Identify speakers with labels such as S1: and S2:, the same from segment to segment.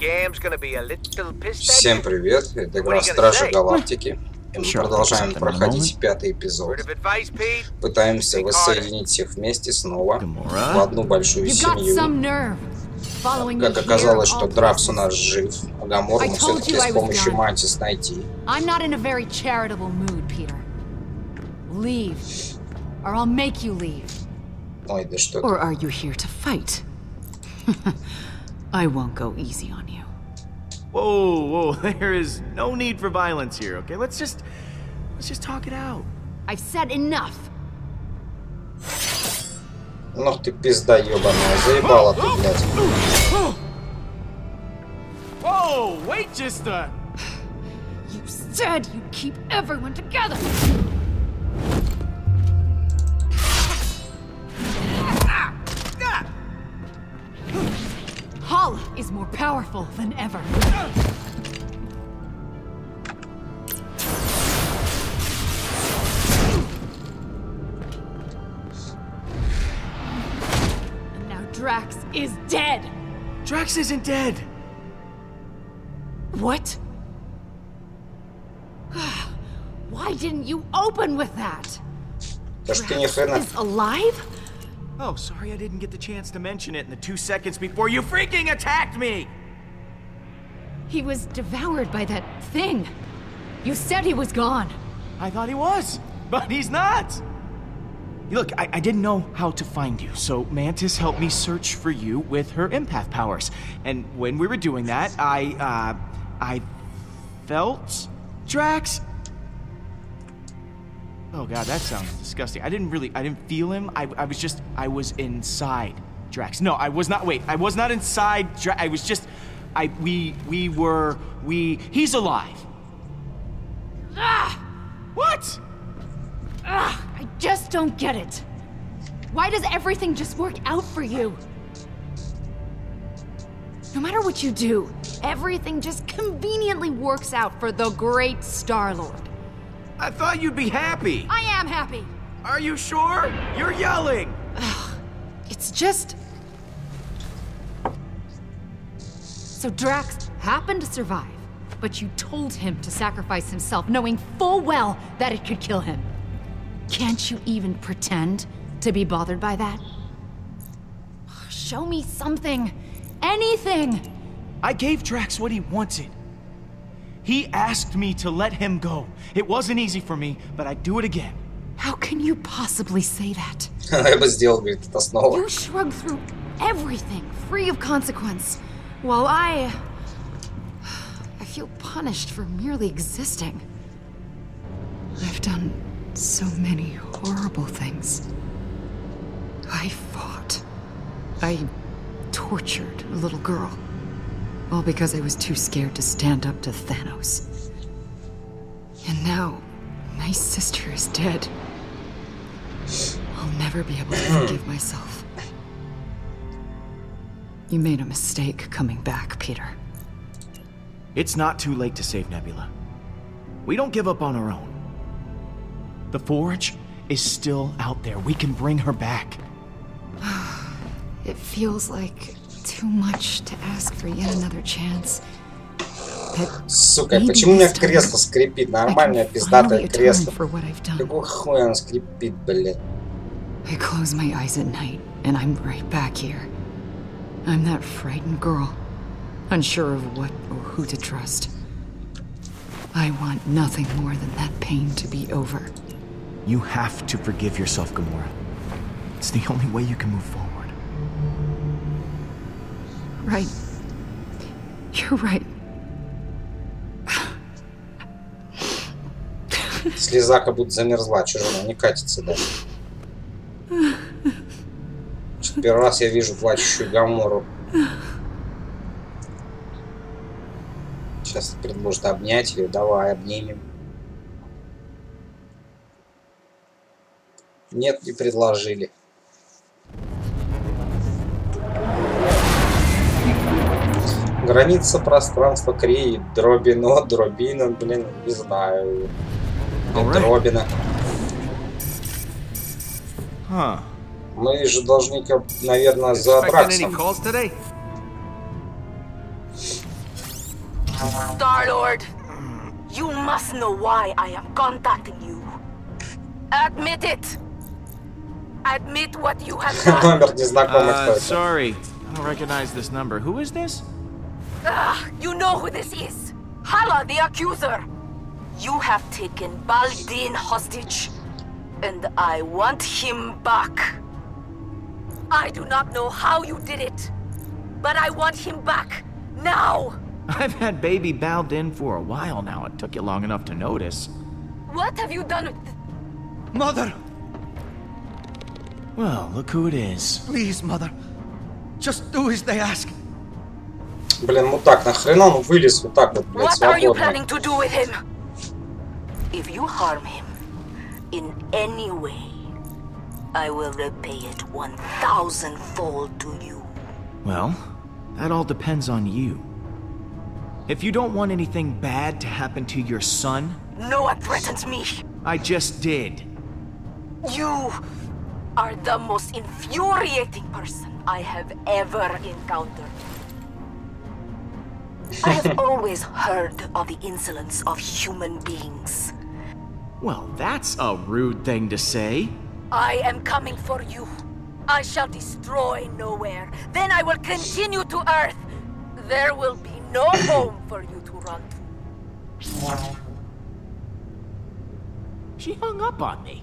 S1: Всем привет, это игра Стражи Галактики. И мы продолжаем проходить 5-й эпизод. Пытаемся воссоединить всех вместе снова в одну большую семью. Как оказалось, что Дракс у нас жив, а Гамору мы все-таки с помощью Мантис найти. Ой, да что ты.
S2: I won't go easy on you.
S3: Whoa, there is no need for violence here, okay? Let's just talk it out.
S2: I've said enough.
S1: Ну ты пизда ебаная, заебала ты, блядь.
S3: Whoa, wait just a...
S2: You said you'd keep everyone together. Hala is more powerful than ever. And now Drax is dead.
S3: Drax isn't dead.
S2: What? Why didn't you open with that?
S1: Drax is
S2: alive?
S3: Oh, sorry I didn't get the chance to mention it in the 2 seconds before you freaking attacked me!
S2: He was devoured by that thing. You said he was gone.
S3: I thought he was, but he's not! Look, I didn't know how to find you, so Mantis helped me search for you with her empath powers. And when we were doing that, I felt Drax. Oh god, that sounds disgusting. I didn't feel him. I was inside Drax. No, I was not, wait, I was not inside Drax. I was just, he's alive. What?
S2: I just don't get it. Why does everything just work out for you? No matter what you do, everything just conveniently works out for the great Star-Lord.
S3: I thought you'd be happy.
S2: I am happy.
S3: Are you sure? You're yelling.
S2: It's just... So Drax happened to survive, but you told him to sacrifice himself, knowing full well that it could kill him. Can't you even pretend to be bothered by that? Show me something. Anything.
S3: I gave Drax what he wanted. He asked me to let him go. It wasn't easy for me, but I'd do it again.
S2: How can you possibly say that?
S1: Я бы сделал, говорит, это снова.
S2: You shrug through everything, free of consequence, while I feel punished for merely existing. I've done so many horrible things. I fought. I tortured a little girl. All because I was too scared to stand up to Thanos. And now, my sister is dead. I'll never be able to forgive myself. You made a mistake coming back, Peter.
S3: It's not too late to save Nebula. We don't give up on our own. The Forge is still out there. We can bring her back.
S2: It feels like too much to ask for yet another chance.
S1: Сука, почему у меня кресло скрипит? Нормальное пиздатое кресло. Какого хуя оно скрипит, блядь?
S2: I close my eyes at night, and I'm right back here. I'm that frightened girl, unsure of what or who to trust. I want nothing more than that pain to be over.
S3: You have to forgive yourself, Gamora. It's the only way you can move forward.
S2: Right. You're right.
S1: Слеза как будто замерзла, чужая, не катится даже. Первый раз я вижу плачущую Гамору. Сейчас предложат обнять ее, давай обнимем. Нет, не предложили. Граница пространства Крии, Дробина, блин, не знаю. Дробина. Мы же должны, наверное, за Драксом.
S4: Star-Lord, you must know why I am contacting you. Admit it. Admit what you have done.
S3: Sorry, I don't recognize this number. Who is this?
S4: You know who this is. Hala, the accuser. You have taken Baldin hostage, and I want him back. I do not know how you did it, but I want him back, now!
S3: I've had baby Baldin for a while now. It took you long enough to notice.
S4: What have you done with...
S5: Mother!
S3: Well, look who it is.
S5: Please, Mother. Just do as they ask.
S1: Блин, мудак, нахрена он вылез вот так вот, блядь,
S4: What are you
S1: свободно?
S4: planning to do with him? If you harm him in any way, I will repay it 1,000-fold to you.
S3: Well, that all depends on you. If you don't want anything bad to happen to your son...
S4: No one threatens me.
S3: I just did.
S4: You are the most infuriating person I have ever encountered. I have always heard of the insolence of human beings.
S3: Well, that's a rude thing to say.
S4: I am coming for you. I shall destroy Nowhere. Then I will continue to Earth. There will be no home for you to run to.
S3: She hung up on me.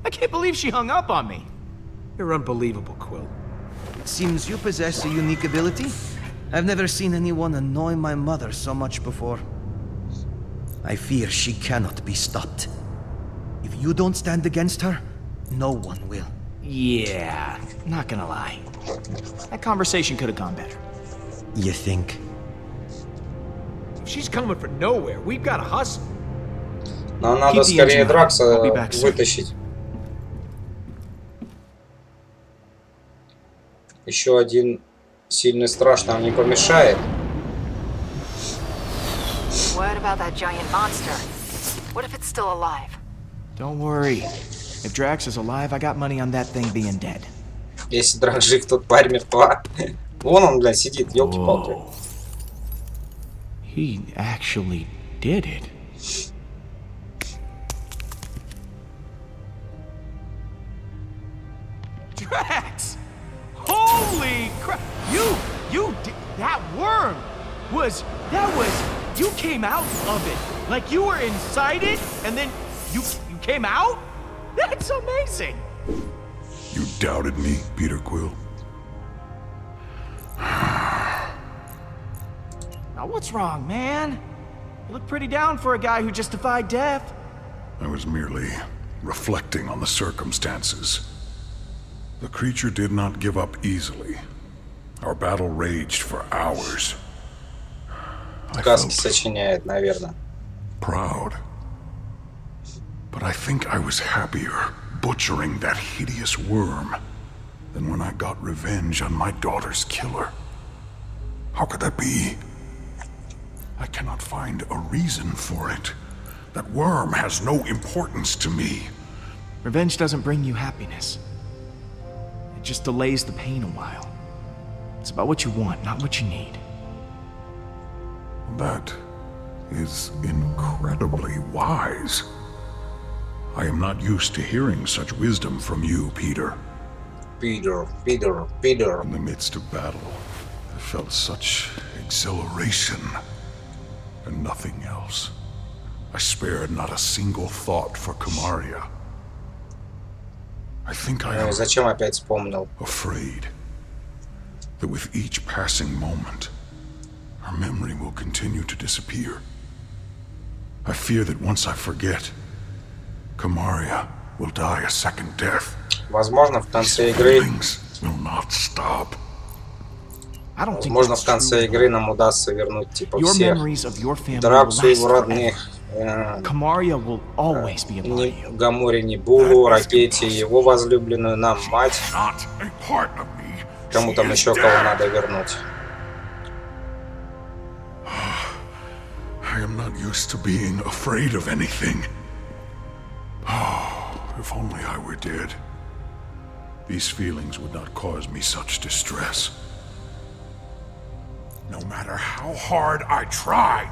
S3: I can't believe she hung up on me.
S5: You're unbelievable, Quill. It seems you possess a unique ability. I've never seen anyone annoy my mother so much before. I fear she cannot be stopped. If you don't stand against her, no one will.
S3: Yeah, not gonna lie. That conversation could have gone better.
S5: You think?
S6: If she's coming for Nowhere, we've got to hustle.
S1: Нам надо скорее Дракса вытащить. Еще один сильный страж нам не помешает.
S2: What about that giant monster? What if it's still alive?
S3: Don't worry. If Drax is alive, I got money on that thing being dead.
S1: Если Дракс жив, тут парень мертва. Вон он, блядь, сидит, ёлки-палки.
S3: He actually did it. Drax! Holy crap! You did, that worm that was, you came out of it. Like you were inside it, and then you came out? That's amazing!
S7: You doubted me, Peter Quill?
S3: Now what's wrong, man? You look pretty down for a guy who just defied death.
S7: I was merely reflecting on the circumstances. The creature did not give up easily. Our battle raged for hours. I
S1: Сказки сочиняет, наверное.
S7: Proud. But I think I was happier butchering that hideous worm than when I got revenge on my daughter's killer. How could that be? I cannot find a reason for it. That worm has no importance to me.
S3: Revenge doesn't bring you happiness. It just delays the pain a while. It's about what you want, not what you need.
S7: That is incredibly wise. I am not used to hearing such wisdom from you, Peter.
S1: Peter.
S7: In the midst of battle, I felt such exhilaration and nothing else. I spared not a single thought for Kamaria. I think I am
S1: Зачем опять вспомнил?
S7: afraid that with each passing moment, her memory will continue to disappear. I fear that once I forget, Kamaria will die a second death.
S1: Возможно, в конце игры,
S7: Will not stop.
S1: возможно, в конце игры нам удастся вернуть типа
S3: Your
S1: всех.
S3: memories of your family will
S1: Драксу, его
S3: last
S1: родных,
S3: Kamaria will always be a part
S1: ни
S3: of you.
S1: Гаморе, ни Булу, Ракете, его возлюбленную, нам мать.
S7: Not a part of me.
S1: Кому там еще кого надо вернуть.
S7: I am not used to being afraid of anything. Oh, if only I were dead. These feelings would not cause me such distress. No matter how hard I try.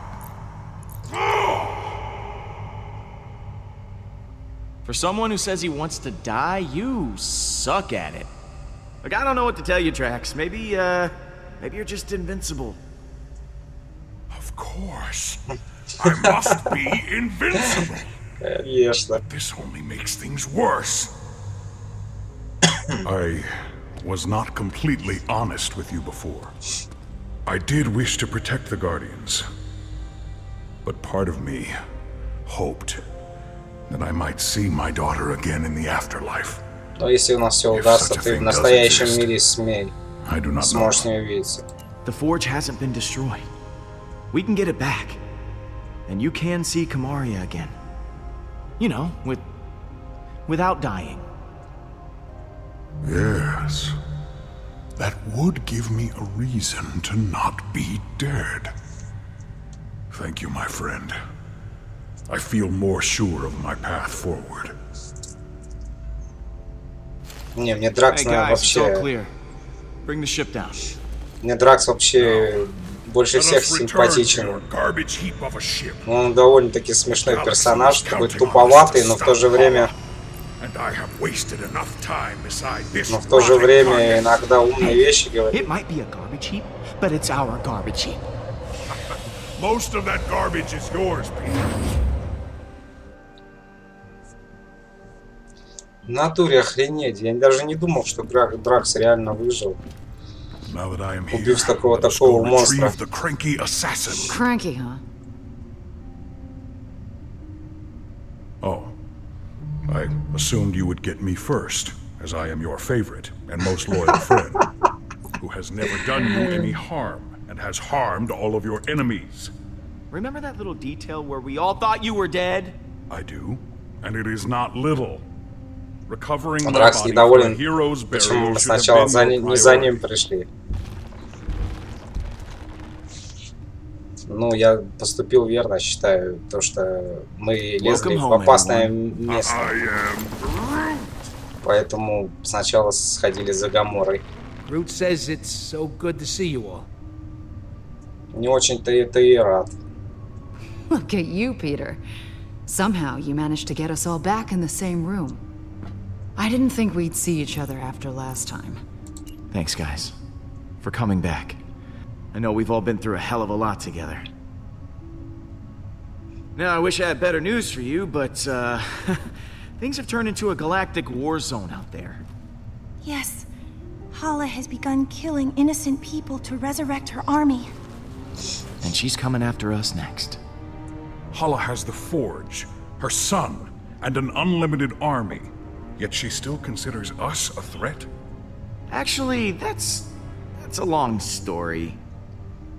S3: For someone who says he wants to die, you suck at it. Look, I don't know what to tell you, Drax. Maybe you're just invincible.
S7: Of course. I must be invincible.
S1: Конечно.
S7: This only makes things worse. I was not completely honest with you before. I did wish to protect the Guardians. But part of me hoped that I might see my daughter again in the afterlife.
S1: Но если у нас все удастся, ты в настоящем мире сможешь с ней увидеться.
S3: The Forge hasn't been destroyed. We can get it back. And you can see Kamaria again. You know, without dying.
S7: Yes. That would give me a reason to not be dead. Thank you, my friend. I feel more sure of my path forward.
S1: Не, мне Дракс вообще... Мне Дракс вообще больше всех симпатичен. Он довольно-таки смешной персонаж, такой туповатый, но в то же время... иногда умные вещи говорит. В натуре охренеть. Я даже не думал, что Дракс реально выжил. Убив такого монстра.
S2: Cranky, huh?
S7: Oh. I assumed you would get me first, as I am your favorite and most loyal friend, who has never done you any harm and has harmed all of your enemies.
S3: Remember that little detail where we all thought you were dead?
S7: I do, and it is not little. Recovering my
S1: Дракс
S7: body
S1: недоволен,
S7: from a hero's
S1: почему
S7: burial
S1: мы
S7: should have
S1: сначала
S7: been
S1: не за ним пришли. Ну, я поступил верно, считаю, то, что мы лезли в опасное место. Поэтому сначала сходили за Гаморой. Не очень-то это и рад.
S2: Look at you, Peter. Somehow you managed to get us all back in the same room. I didn't think we'd see each other after last time.
S3: Thanks, guys, for coming back. I know we've all been through a hell of a lot together. Now, I wish I had better news for you, but, things have turned into a galactic war zone out there.
S8: Yes. Hala has begun killing innocent people to resurrect her army.
S3: And she's coming after us next.
S7: Hala has the Forge, her son, and an unlimited army. Yet she still considers us a threat?
S3: Actually, that's a long story.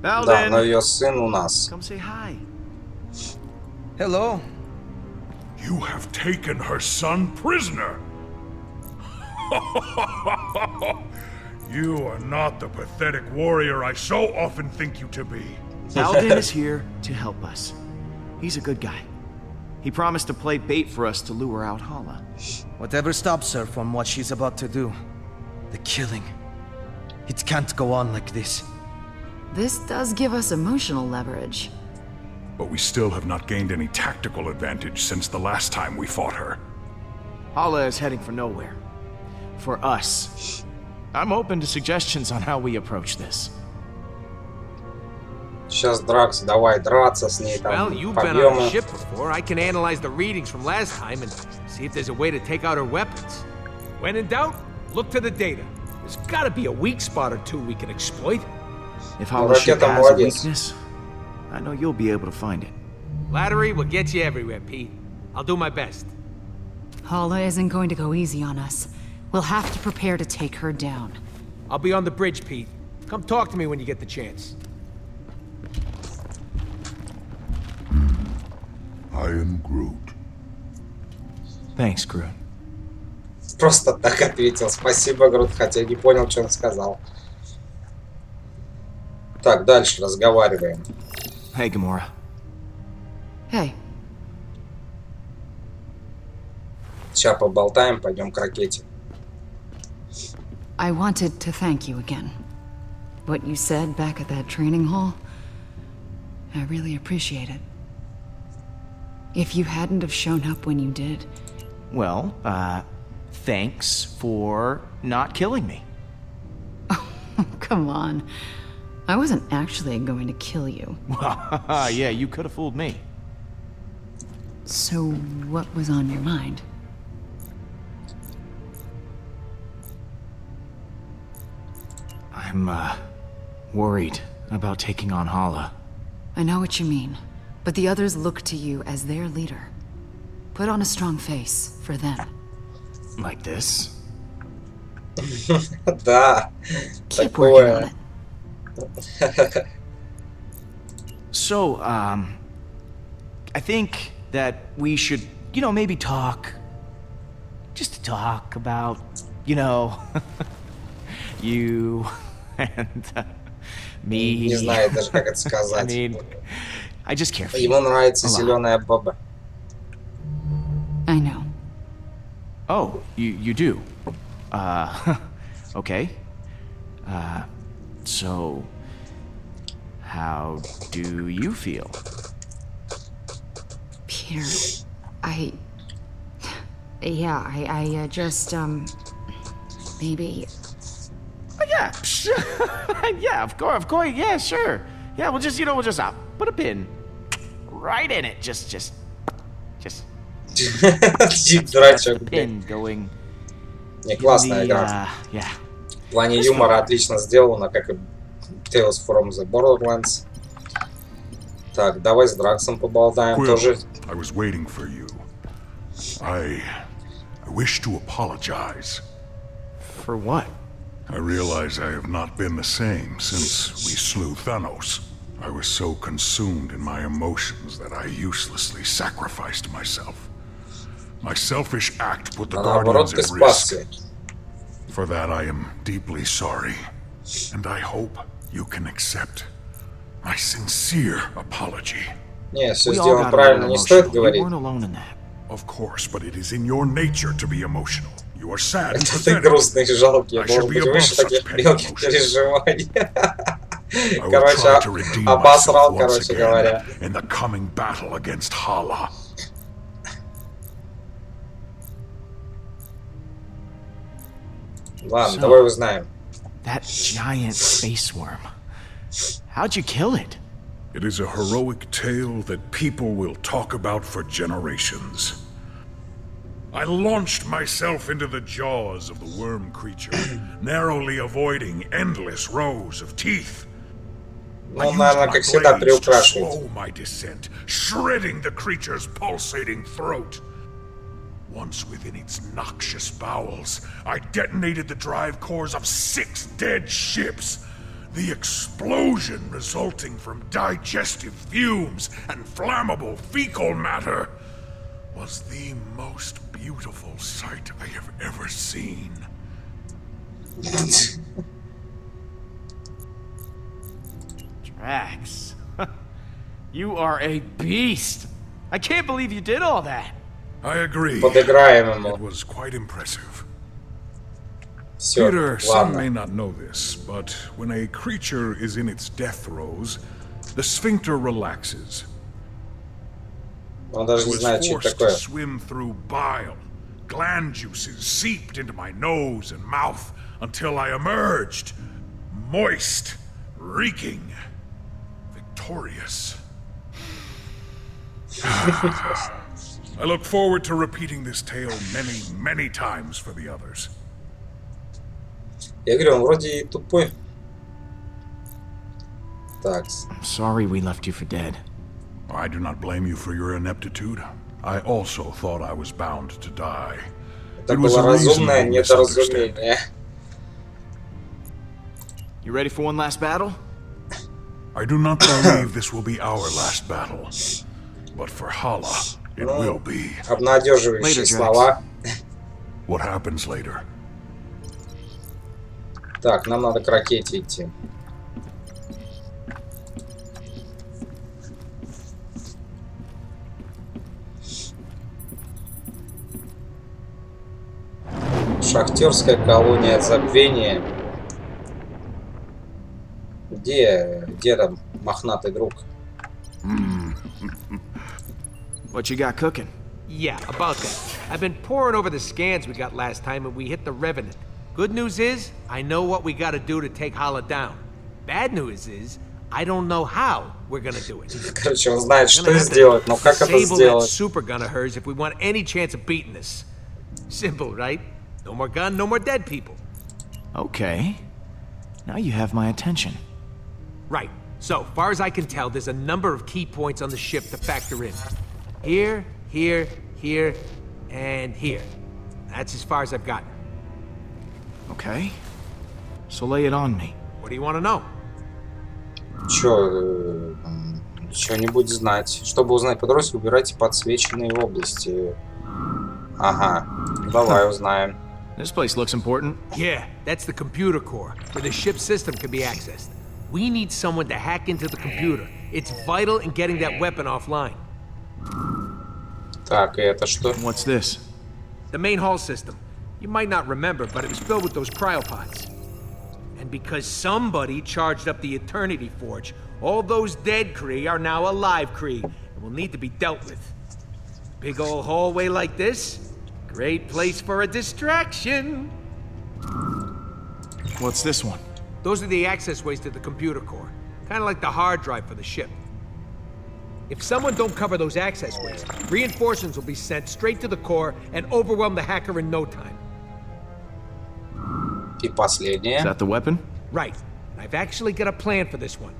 S1: Да, но ее сын у нас.
S3: Come say hi.
S5: Hello.
S7: You have taken her son prisoner. You are not the pathetic warrior I so often think you to be.
S3: Alden is here to help us. He's a good guy. He promised to play bait for us to lure out Hala.
S5: Whatever stops her from what she's about to do. The killing. It can't go on like this.
S2: This does give us emotional leverage.
S7: But we still have not gained any tactical advantage since the last time we fought her.
S3: Hala is heading for nowhere. For us. I'm open to suggestions on how we approach this.
S1: Сейчас, Дракс, давай драться с ней там.
S6: Well, you've been on a ship before. I can analyze the readings from last time and see if there's a way to take out her weapons. When in doubt, look to the data. There's gotta be a weak spot or two we can exploit.
S3: If Hala's ship has a weakness, I know you'll be able to find it.
S6: Flattery will get you everywhere, Pete. I'll do my best.
S2: Hala isn't going to go easy on us. We'll have to prepare to take her down.
S6: I'll be on the bridge, Pete. Come talk to me when you get the chance.
S7: I am Groot.
S3: Thanks, Groot.
S1: Просто так ответил. Спасибо, Грут, хотя не понял, что он сказал. Так, дальше разговариваем.
S3: Hey, Gamora.
S2: Hey.
S1: Сейчас поболтаем, пойдем к ракете.
S2: I wanted to thank you again. what you said back at that training hall. I really appreciate it. If you hadn't have shown up when you did...
S3: Well, thanks for not killing me.
S2: Oh, come on. I wasn't actually going to kill you.
S3: Yeah, you could have fooled me.
S2: So, what was on your mind?
S3: I'm, worried about taking on Hala.
S2: I know what you mean, but the others look to you as their leader. Put on a strong face for them.
S3: Like this?
S1: Да.
S2: Keep working on it.
S3: So, I think that we should, you know, maybe talk. Just to talk about, you know, you and me.
S1: Не знаю даже, как это сказать.
S3: I mean, I just care for you.
S1: Ему нравится зеленая баба.
S2: I know.
S3: Oh, you do? Okay. So, how do you feel?
S2: Peter, I just, maybe...
S3: Oh, yeah, sure. Yeah, of course, yeah, sure. Yeah, we'll just, we'll just put a pin right in it. Just
S1: Дурачок,
S3: pin going.
S1: Не, классная игра.
S3: Yeah.
S1: В плане юмора отлично сделана, как и Tales from the Borderlands. Так, давай с Драксом поболтаем тоже.
S7: I was waiting for you. I wish to apologize.
S3: For what?
S7: I realize I have not been the same since we slew Thanos. I was so consumed in my emotions that I uselessly sacrificed myself. My selfish act put the Guardians at risk. For that I am deeply sorry, and I hope you can accept my sincere apology.
S1: Не, все сделано правильно, не стоит говорить.
S7: Of course, but it is in your nature to be emotional. You are sad.
S1: Это ты грустный и жалкий, должен быть выше таких мелких переживаний. Короче, обосрал, короче говоря.
S7: In the coming battle against Hala.
S1: Ладно, давай узнаем.
S3: That giant space worm. How'd you kill it?
S7: It is a heroic tale that people will talk about for generations. I launched myself into the jaws of the worm creature, narrowly avoiding endless rows of teeth.
S1: Ну, наверное, как всегда, приукрашивает.
S7: Slow my descent, shredding the creature's pulsating throat. Once within its noxious bowels, I detonated the drive cores of 6 dead ships. The explosion resulting from digestive fumes and flammable fecal matter was the most beautiful sight I have ever seen.
S3: Drax, you are a beast. I can't believe you did all that.
S7: I agree.
S1: Подыграем ему.
S7: It was quite impressive.
S1: Всё,
S7: Peter, some
S1: ладно.
S7: may not know this, but when a creature is in its death throes, the sphincter relaxes.
S1: Он даже
S7: I
S1: не
S7: was
S1: знает, что это
S7: forced to
S1: такое.
S7: swim through bile. Gland juices seeped into my nose and mouth until I emerged, moist, reeking, victorious. I look forward to repeating this tale many, many times for the others.
S1: Я говорю, он вроде и тупой. Так.
S3: I'm sorry we left you for dead.
S7: I do not blame you for your ineptitude. I also thought I was bound to die.
S1: Это было разумное недоразумение.
S3: You ready for one last battle?
S7: I do not believe this will be our last battle. But for Hala, it will be.
S1: Обнадеживающие слова.
S7: What happens later?
S1: Так, нам надо к ракете идти. Шахтерская колония забвения. Где там мохнатый друг?
S3: What you got cooking?
S6: Yeah, about that. I've been poring over the scans we got last time and we hit the Revenant. Good news is, I know what we gotta do to take Hala down. Bad news is, I don't know how we're gonna do it.
S1: Короче, он знает, что сделать, но как это сделать?
S6: Super gun of hers if we want any chance of beating this. Simple, right? No more gun, no more dead people.
S3: Okay. Now you have my attention.
S6: Right. So, far as I can tell, there's a number of key points on the ship to factor in. Here, here, here, and here. That's as far as I've gotten.
S3: Okay. So lay it on me.
S6: What do you want to know?
S1: Что-нибудь знать. Чтобы узнать подробности, убирайте подсвеченные области. Ага. Давай узнаем.
S3: This place looks important.
S6: Yeah, that's the computer core, where the ship's system can be accessed. We need someone to hack into the computer. It's vital in getting that weapon offline.
S1: Так, и это что?
S3: What's this?
S6: The main hull system. You might not remember, but it was filled with those cryopods. And because somebody charged up the Eternity Forge, all those dead Kree are now alive Kree, and will need to be dealt with. Big old hallway like this, great place for a distraction.
S3: What's this one?
S6: Those are the access ways to the computer core, kind of like the hard drive for the ship. If someone don't cover those access ways, reinforcements will be sent straight to the core and overwhelm the hacker in no time.
S1: И последнее.
S3: Is that the weapon?
S6: Right. I've actually got a plan for this one.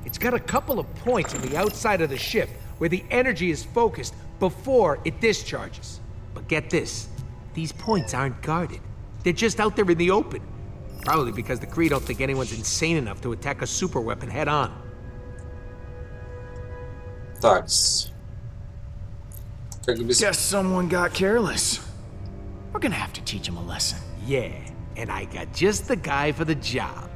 S6: It's got a couple of points on the outside of the ship where the energy is focused before it discharges. But get this, these points aren't guarded. They're just out there in the open. Probably because the Kree don't think anyone's insane enough to attack a super weapon head on.
S1: Так.
S3: Guess someone got careless. We're gonna have to teach him a lesson.
S6: Yeah, and I got just the guy for the job.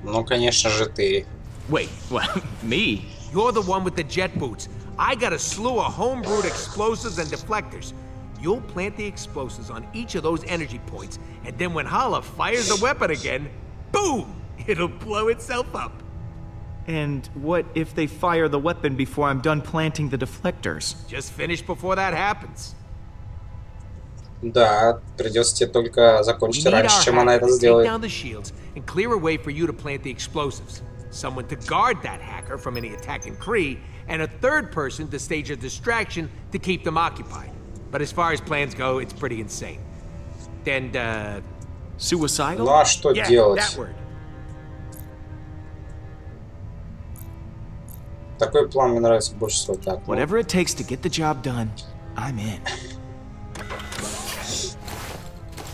S1: Ну, конечно же, ты.
S3: Wait, what? Me?
S6: You're the one with the jet boots. I got a slew of homebrewed explosives and deflectors. You'll plant the explosives on each of those energy points, and then when Hala fires the weapon again, boom! It'll blow itself up.
S3: And what if they fire the weapon before I'm done planting the deflectors?
S6: Just finish before that happens.
S1: Да, придется тебе только закончить раньше, чем она это сделает.
S6: Take down the shields and clear a way for you to plant the explosives. Someone to guard that hacker from any attacking Kree, and a third person to stage a distraction to keep them occupied. But as far as plans go, it's pretty insane. And,
S3: suicidal?
S1: Ну а что делать?
S6: That word.
S1: Такой план мне нравится больше всего. Так.
S3: Whatever it takes to get the job done, I'm in.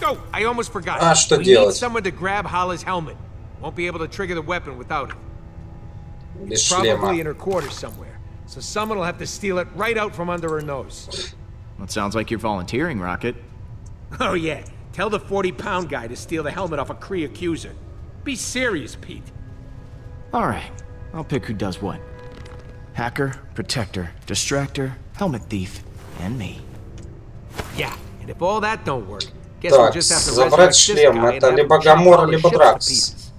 S6: Oh, I almost forgot.
S1: А что
S6: We
S1: делать?
S6: need someone to grab Hala's helmet. Won't be able to trigger the weapon without it.
S1: Без
S6: It's
S1: шлема.
S6: probably in her quarters somewhere. So someone will have to steal it right out from under her nose.
S3: That sounds like you're volunteering, Rocket.
S6: Oh yeah, tell the 40-pound guy to steal the helmet off a Kree accuser. Be serious, Pete.
S3: Alright, I'll pick who does what. Hacker, protector, distractor, helmet thief, and me.
S6: Yeah, and if all that don't work, guess we'll
S1: Так,
S6: just have to
S1: забрать
S6: resurrect this
S1: шлем.
S6: guy and
S1: Это
S6: have him
S1: либо
S6: chop
S1: Гамора,
S6: all the
S1: либо
S6: ships to
S1: Дракс.
S6: pieces.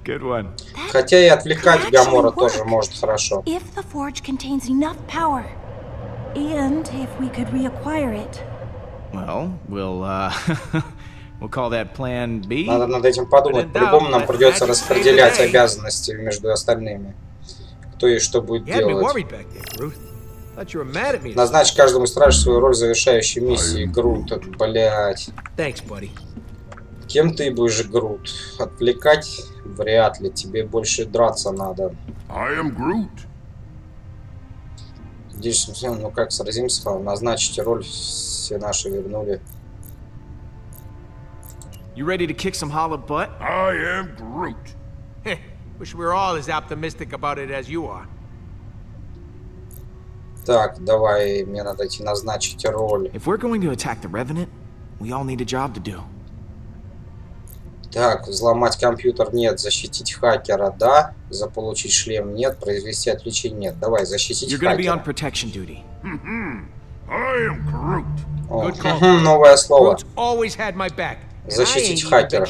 S3: Good one.
S1: Хотя и отвлекать Гамора тоже может хорошо.
S8: If the forge contains enough power, and if we could reacquire it.
S3: Well, we'll call that Plan B.
S1: Надо над этим подумать. По-любому нам придется распределять обязанности между остальными. Кто и что будет делать. Назначь каждому стражу свою роль завершающей миссии. Грут, блять. Кем ты будешь, Грут? Отвлекать? Вряд ли. Тебе больше драться надо. Здесь, ну как, сразимся, назначите роль, все наши вернули.
S3: You ready to kick some Hala butt?
S7: I am Groot.
S6: Wish we were all as optimistic about it as you are.
S1: Так, давай, мне надо идти назначить роль.
S3: If we're going to attack the Revenant, we all need a job to do.
S1: Так, взломать компьютер нет, защитить хакера, да, заполучить шлем нет, произвести отвлечение нет. Давай, защитить хакера. О, новое слово. Защитить хакера.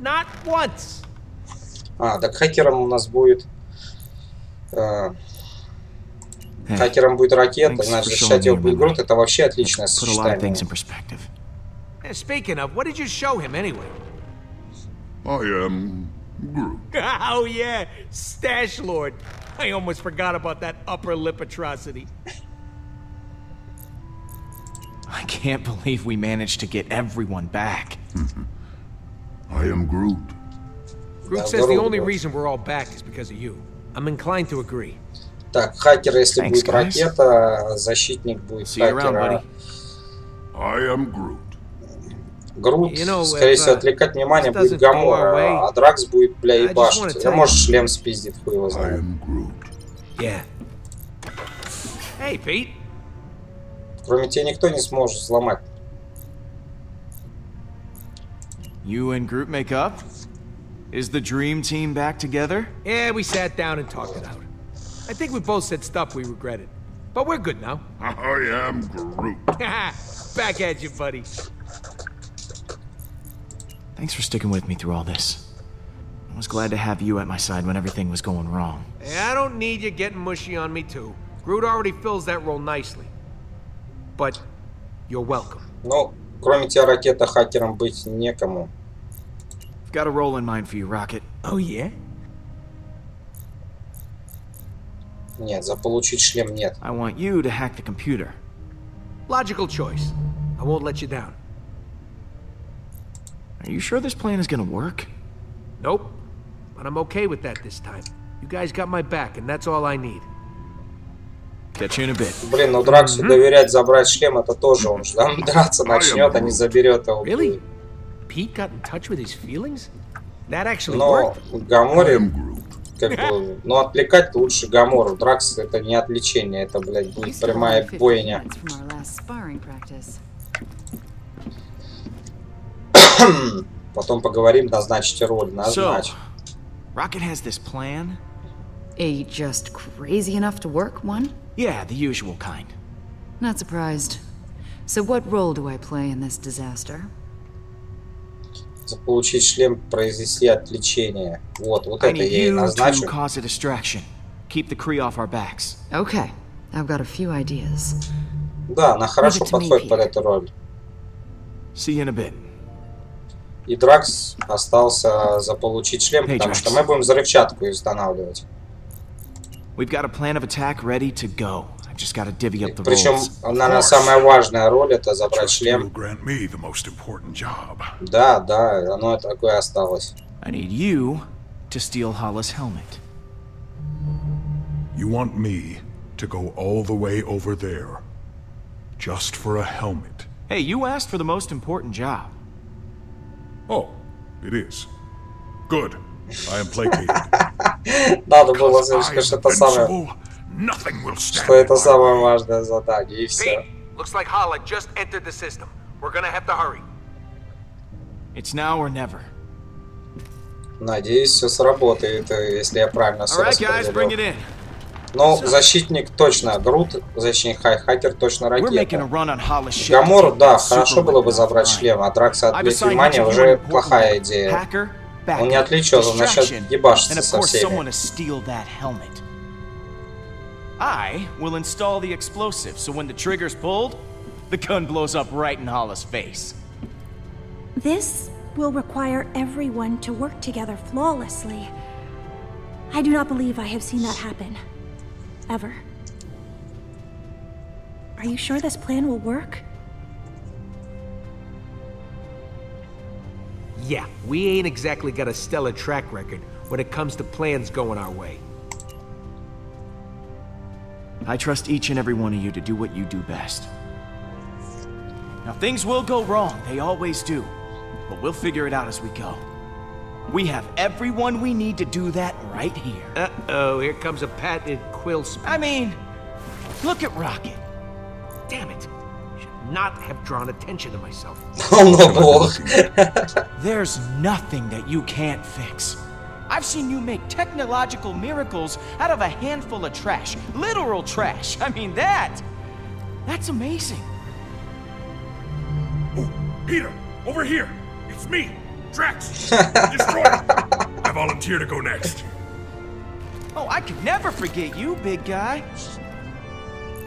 S6: Not once.
S1: Так хакером у нас будет... хакером будет ракета, значит, защищать его будет Грут. Это вообще отличное сочетание.
S6: Speaking of, what did you show him anyway?
S7: I am Groot.
S6: Oh yeah, Stash Lord. I almost forgot about that upper lip atrocity.
S3: I can't believe we managed to get everyone back.
S7: I am Groot.
S6: Groot says the only reason we're all back is because of you. I'm inclined to agree.
S1: Так, хакер, если будет ракета, защитник будет хакера.
S7: I am Groot.
S1: Грут, скорее всего, отвлекать внимание будет Гамора, а Дракс будет, бля, ебашить. А может, шлем спиздит, хуй его знает.
S6: Yeah. Hey, Pete.
S1: Кроме тебя никто не сможет взломать.
S3: You and Groot make up? Is the dream team back together?
S6: Yeah, we sat down and talked it out. I think we both said stuff we regretted. But we're good now.
S7: I am Groot.
S6: Back at you, buddy.
S3: Thanks for sticking with me through all this. I was glad to have you at my side when everything was going wrong.
S6: Hey, I don't need you getting mushy on me too. Groot already fills that role nicely. But you're welcome.
S1: Ну, кроме тебя, ракета, хакером быть некому.
S3: I've got a role in mind for you, Rocket.
S6: Oh yeah?
S1: Нет, заполучить шлем нет.
S3: I want you to hack the computer.
S6: Logical choice. I won't let you down.
S3: Are you sure this plan is gonna work?
S6: Nope. But I'm okay with that this time. You guys got my back, and that's all I need.
S3: Catch you in a bit.
S1: Блин, ну Драксу доверять забрать шлем, это тоже он же там драться начнет, а не заберет его.
S6: Really? Pete got in touch with his feelings? That actually
S1: Но
S6: worked?
S1: Гаморе, как бы, ну отвлекать лучше Гамору. Дракс это не отвлечение, это, блядь, будет прямая бойня. Потом поговорим, назначите роль, назначь.
S3: Rocket has this plan.
S2: Just crazy enough to work one?
S3: Yeah, the usual kind.
S2: Not surprised. So what role do I play in this disaster?
S1: Заполучить шлем, произвести отвлечение. Вот это я и назначу.
S3: Cause a distraction. Keep the Kree off our backs.
S2: Okay, I've got a few ideas.
S1: Да, она хорошо подходит под эту роль.
S3: See you in a bit.
S1: И Дракс остался заполучить шлем, потому что мы будем взрывчатку устанавливать.
S3: We've got a plan of attack ready to go. I've just got to divvy up the roles.
S1: Причем, наверное, самая важная роль это забрать шлем. Да, да, оно такое осталось.
S3: I need you to steal Hala's helmet.
S7: You want me to go all the way over there, just for a helmet?
S3: Hey, you asked for the most important job.
S7: Oh, it is. Good. I am placated.
S1: Надо было слышать, что это самое, что это самое важное задание, и все.
S6: Looks like Hala just entered the system. We're gonna have to hurry.
S3: It's now or never.
S1: Надеюсь, все сработает, если я правильно все распределил. Но
S3: Ну,
S1: защитник точно Грут, защитник хакер точно ракета. Гамору, да, хорошо было бы забрать шлем, а Дракса отвлечь внимание уже плохая идея. Он не отвлечет, он начнет ебашиться со всеми.
S3: I will install the explosive, so when the trigger's pulled, the gun blows up right in Hala's face.
S8: This will require everyone to work together flawlessly. I do not believe I have seen that happen. Ever. Are you sure this plan will work?
S6: Yeah, we ain't exactly got a stellar track record when it comes to plans going our way.
S3: I trust each and every one of you to do what you do best. Now, things will go wrong, they always do, but we'll figure it out as we go. We have everyone we need to do that right here.
S6: Uh-oh, here comes a patented Quill speech.
S3: I mean, look at Rocket.
S6: Damn it. Should not have drawn attention to myself.
S3: There's nothing that you can't fix. I've seen you make technological miracles out of a handful of trash. Literal trash. I mean, that's amazing.
S7: Oh, Peter, over here. It's me. Drax, destroy him. I volunteer to go next.
S3: Oh, I could never forget you, big guy.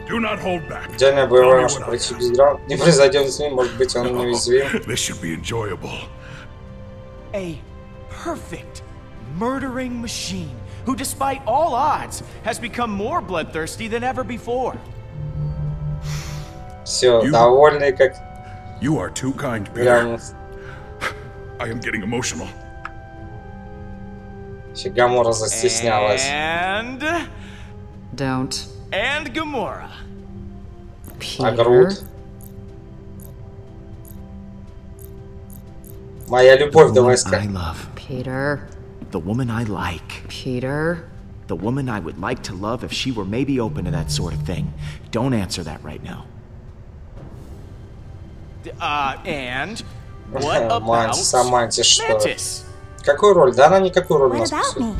S7: Do not hold back.
S1: Идеальная боевая машина. Почти без драм. Не произойдет с ним, может быть, он неуязвим.
S7: This should be enjoyable.
S3: A perfect murdering machine who, despite all odds, has become more bloodthirsty than ever before.
S1: Все, довольный как...
S7: You are too kind, Peter. I am getting emotional.
S1: Гамора застеснялась.
S3: And...
S2: Don't.
S3: And Gamora.
S1: А Грут? Моя любовь, давай скажем.
S2: Peter.
S3: The woman I like.
S2: Peter.
S3: The woman I would like to love if she were maybe open to that sort of thing. Don't answer that right now. And what about Mantis?
S1: Какую роль? Да она никакую роль не
S8: What about me?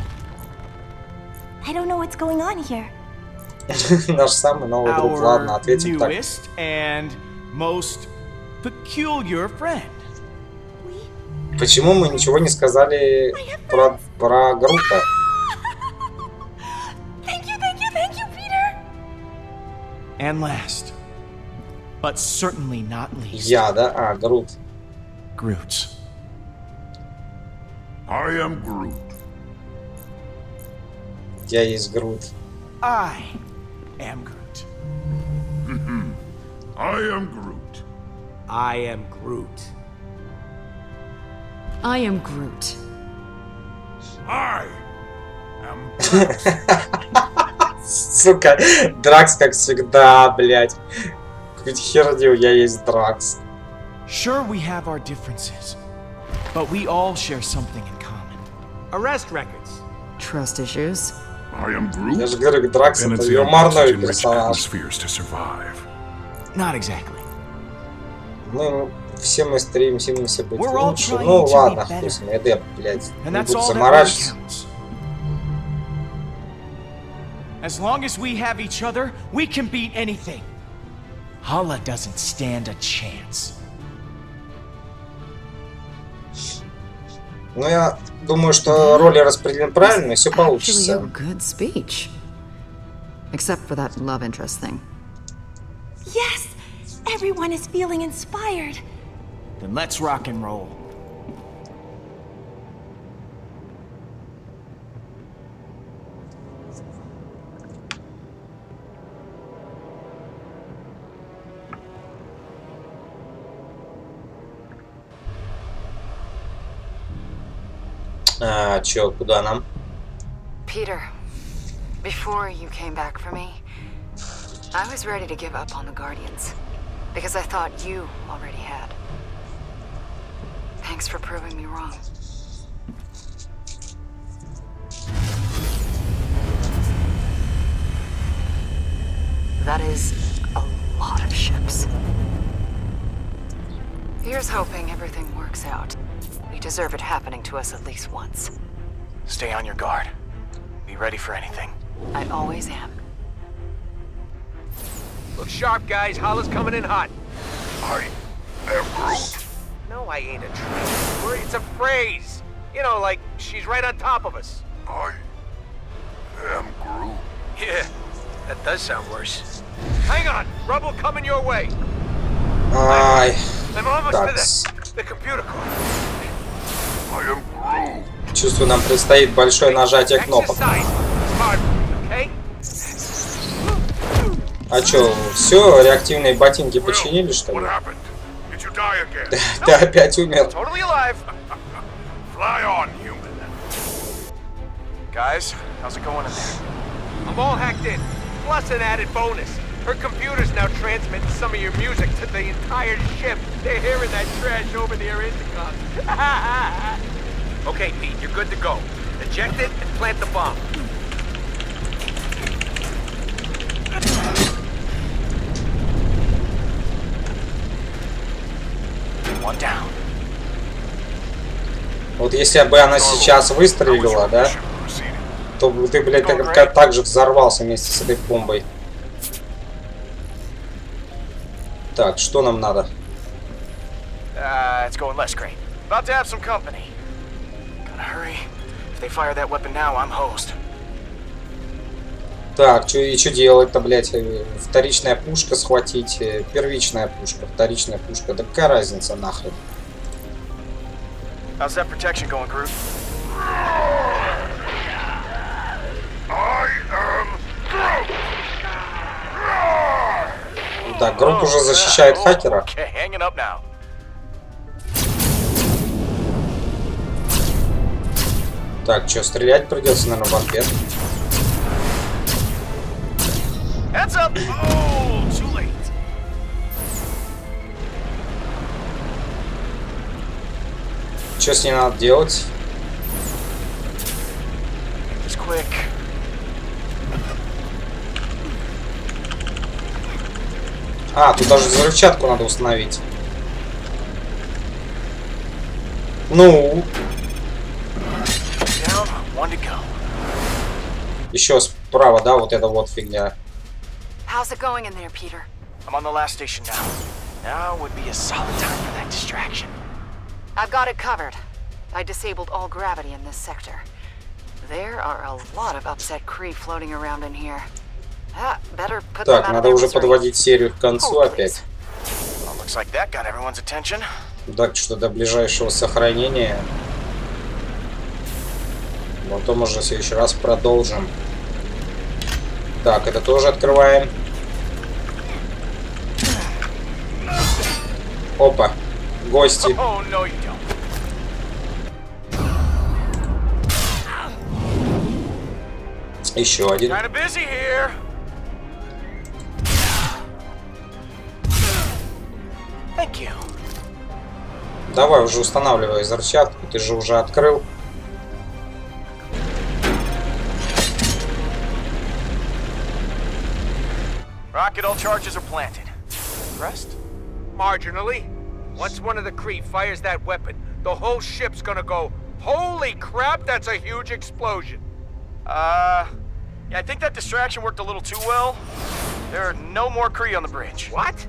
S8: I don't know what's going on here.
S1: Наш самый новый друг. Ладно, ответим так.
S3: Newest and most peculiar friend.
S1: Почему мы ничего не сказали про Грута?
S8: Thank you, Peter.
S3: And last, but certainly not least.
S1: Я, да? А, Грут.
S3: Groot.
S7: I am Groot.
S1: Я есть Грут.
S3: I am Groot.
S7: I am Groot.
S6: I am Groot.
S2: I am Groot.
S7: I am
S1: Сука, Дракс как всегда, блядь. Какую-то херню, я есть Дракс.
S3: Sure, we have our differences, but we all share something in common.
S6: Arrest records.
S2: Trust issues.
S7: I am Groot.
S1: Я же говорю, Дракс это юморной персонаж.
S3: Not exactly.
S1: Ну, все мы стремимся быть лучше. Ну ладно, хуй с ним, я, блядь, не буду заморачиваться.
S3: As long as we have each other, we can beat anything. Hala doesn't stand a chance.
S1: Ну, я думаю, что роли распределены правильно, и все получится.
S2: Good speech. Except for that love interest thing.
S8: Yes! Everyone is feeling inspired.
S3: Then let's rock and roll.
S1: Чё, куда нам?
S2: Peter, before you came back for me, I was ready to give up on the Guardians. Because I thought you already had. Thanks for proving me wrong. That is a lot of ships. Here's hoping everything works out. We deserve it happening to us at least once.
S3: Stay on your guard. Be ready for anything.
S2: I always am.
S6: Look sharp, guys. Hala's coming in hot.
S7: I am Groot.
S6: No, I ain't a tree. It's a phrase. You know, like she's right on top of us.
S7: I am Groot.
S6: Yeah, that does sound worse. Hang on, rubble coming your way.
S1: Ай,
S6: I'm almost
S1: так.
S6: to the computer core.
S7: I am Groot.
S1: Чувствую, нам предстоит большое нажатие кнопок.
S6: Okay?
S1: А чё, все, реактивные ботинки починили, что ли? Ты опять умер.
S6: Totally alive.
S7: Fly on, human.
S3: Guys, how's it going in there?
S6: I'm all hacked in. Plus an added bonus. Her computer's now transmitting some of your music to the entire ship. They're hearing that trash over their intercom. Okay, Pete, you're good to go. Eject it and plant the bomb.
S3: One down.
S1: Вот если бы она сейчас выстрелила, да, то ты, блядь, так же взорвался вместе с этой бомбой. Так, что нам надо?
S3: It's going less great, About to have some company. Gotta hurry. If they fire that weapon now, I'm hosed.
S1: Так, что делать-то, блядь? Вторичная пушка схватить, первичная пушка, вторичная пушка. Да какая разница нахрен?
S3: How's that protection going, Groot?
S1: Да, Грут уже защищает хакера. Так, что, стрелять придется, наверное, в ответ. Что с ней надо делать? А, тут даже взрывчатку надо установить. Ну. Еще справа, да, вот эта вот фигня.
S2: How's it going in there, Peter?
S3: I'm on the last station now. Now would be a solid time for that distraction.
S2: I've got it covered. I disabled all gravity in this sector. There are a lot of upset Kree floating around in here. Better put them out of their misery.
S1: Так, надо уже подводить серию к концу опять.
S3: Looks like that got everyone's attention.
S1: Так что до ближайшего сохранения. Потом уже в следующий раз продолжим. Так, это тоже открываем. Опа, гости. Еще один. Давай уже устанавливай взрывчатку, ты же уже открыл.
S3: Rocket, all charges are planted. Pressed?
S6: Marginally. Once one of the Kree fires that weapon, the whole ship's gonna go, holy crap, that's a huge explosion.
S3: Yeah, I think that distraction worked a little too well. There are no more Kree on the bridge.
S6: What?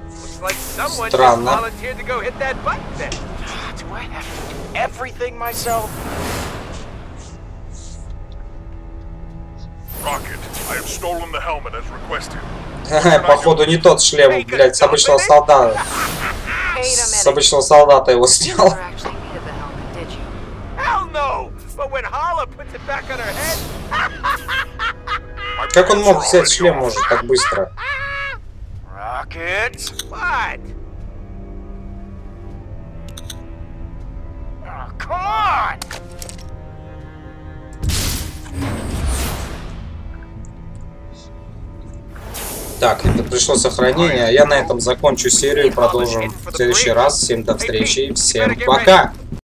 S6: Looks like someone just volunteered to go hit that button then.
S3: Do I have to do everything myself?
S7: Rocket, I have stolen the helmet as requested.
S1: Походу не тот шлем, блядь, с обычного солдата. С обычного солдата его снял. Как он мог взять шлем, может, так быстро?
S3: Rocket, what? Oh, come on!
S1: Так, это пришло сохранение. Я на этом закончу серию. Продолжим в следующий раз. Всем до встречи. Всем пока!